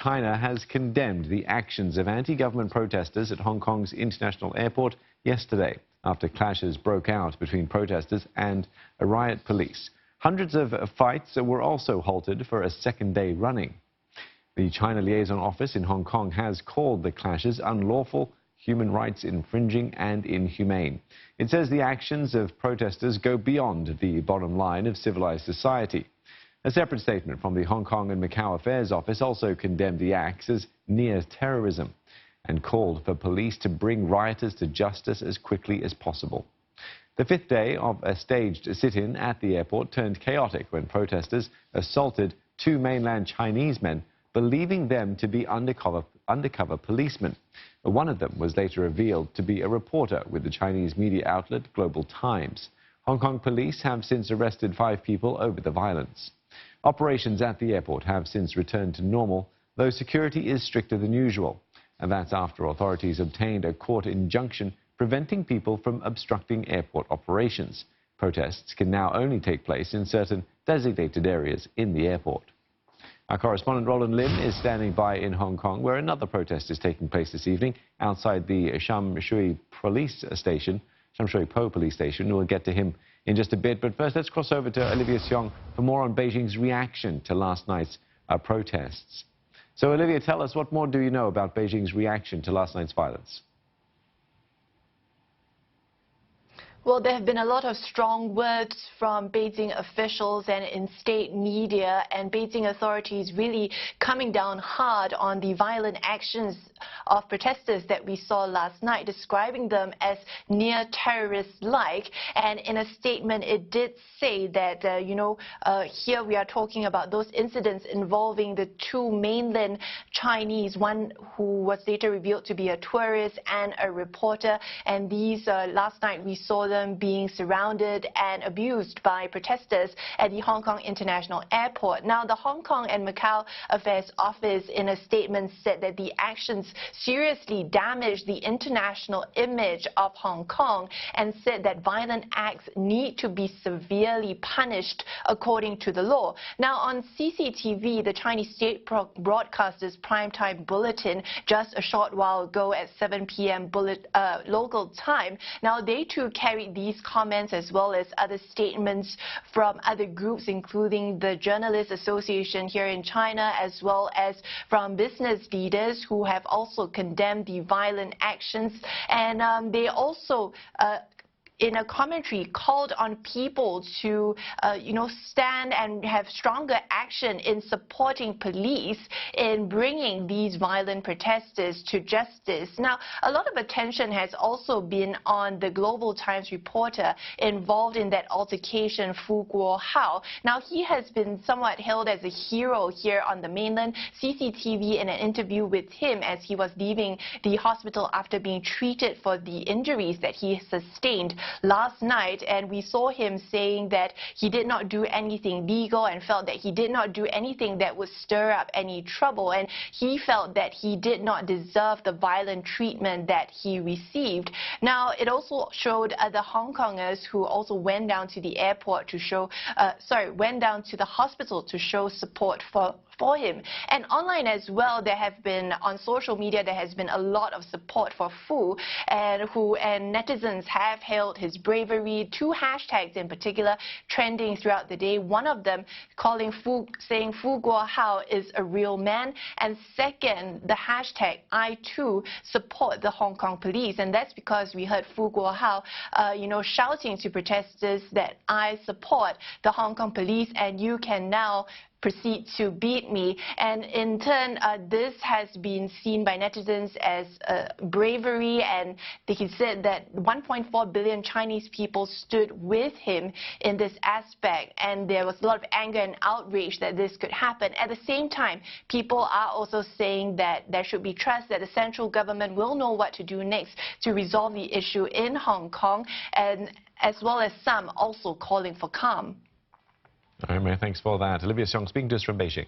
China has condemned the actions of anti-government protesters at Hong Kong's international airport yesterday after clashes broke out between protesters and riot police. Hundreds of fights were also halted for a second day running. The China Liaison Office in Hong Kong has called the clashes unlawful, human rights infringing and inhumane. It says the actions of protesters go beyond the bottom line of civilized society. A separate statement from the Hong Kong and Macau Affairs Office also condemned the acts as near terrorism and called for police to bring rioters to justice as quickly as possible. The fifth day of a staged sit-in at the airport turned chaotic when protesters assaulted two mainland Chinese men, believing them to be undercover policemen. One of them was later revealed to be a reporter with the Chinese media outlet Global Times. Hong Kong police have since arrested 5 people over the violence. Operations at the airport have since returned to normal, though security is stricter than usual. And that's after authorities obtained a court injunction preventing people from obstructing airport operations. Protests can now only take place in certain designated areas in the airport. Our correspondent Roland Lim is standing by in Hong Kong, where another protest is taking place this evening outside the Sham Shui Police Station. Sham Shui Po Police Station. We'll get to him in just a bit, but first let's cross over to Olivia Xiong for more on Beijing's reaction to last night's protests. So Olivia, tell us, what more do you know about Beijing's reaction to last night's violence? Well, there have been a lot of strong words from Beijing officials and in state media, and Beijing authorities really coming down hard on the violent actions of protesters that we saw last night, describing them as near terrorist-like. And in a statement, it did say that, here we are talking about those incidents involving the two mainland Chinese, one who was later revealed to be a tourist and a reporter. And these, last night we saw them being surrounded and abused by protesters at the Hong Kong International Airport. Now, the Hong Kong and Macau Affairs Office in a statement said that the actions seriously damaged the international image of Hong Kong and said that violent acts need to be severely punished according to the law. Now, on CCTV, the Chinese state broadcaster's primetime bulletin just a short while ago at 7 p.m. local time, now they too carried these comments as well as other statements from other groups, including the Journalists Association here in China, as well as from business leaders who have also condemned the violent actions. And they also in a commentary, called on people to, stand and have stronger action in supporting police in bringing these violent protesters to justice. Now, a lot of attention has also been on the Global Times reporter involved in that altercation, Fu Guohao. Now, he has been somewhat hailed as a hero here on the mainland. CCTV, in an interview with him as he was leaving the hospital after being treated for the injuries that he sustained last night, and we saw him saying that he did not do anything legal and felt that he did not do anything that would stir up any trouble, and he felt that he did not deserve the violent treatment that he received. Now, it also showed other Hong Kongers who also went down to the airport to show, went down to the hospital to show support for him. And online as well, there have been, on social media, there has been a lot of support for Fu, and netizens have hailed his bravery. 2 hashtags in particular trending throughout the day. One of them calling Fu, saying Fu Guohao is a real man, and second, the hashtag I too support the Hong Kong police. And that's because we heard Fu Guohao, shouting to protesters that I support the Hong Kong police and you can now proceed to beat me. And in turn, this has been seen by netizens as bravery, and he said that 1.4 billion Chinese people stood with him in this aspect, and there was a lot of anger and outrage that this could happen. At the same time, people are also saying that there should be trust that the central government will know what to do next to resolve the issue in Hong Kong, and as well as some also calling for calm. All right, Mary, thanks for that. Olivia Xiong speaking to us from Beijing.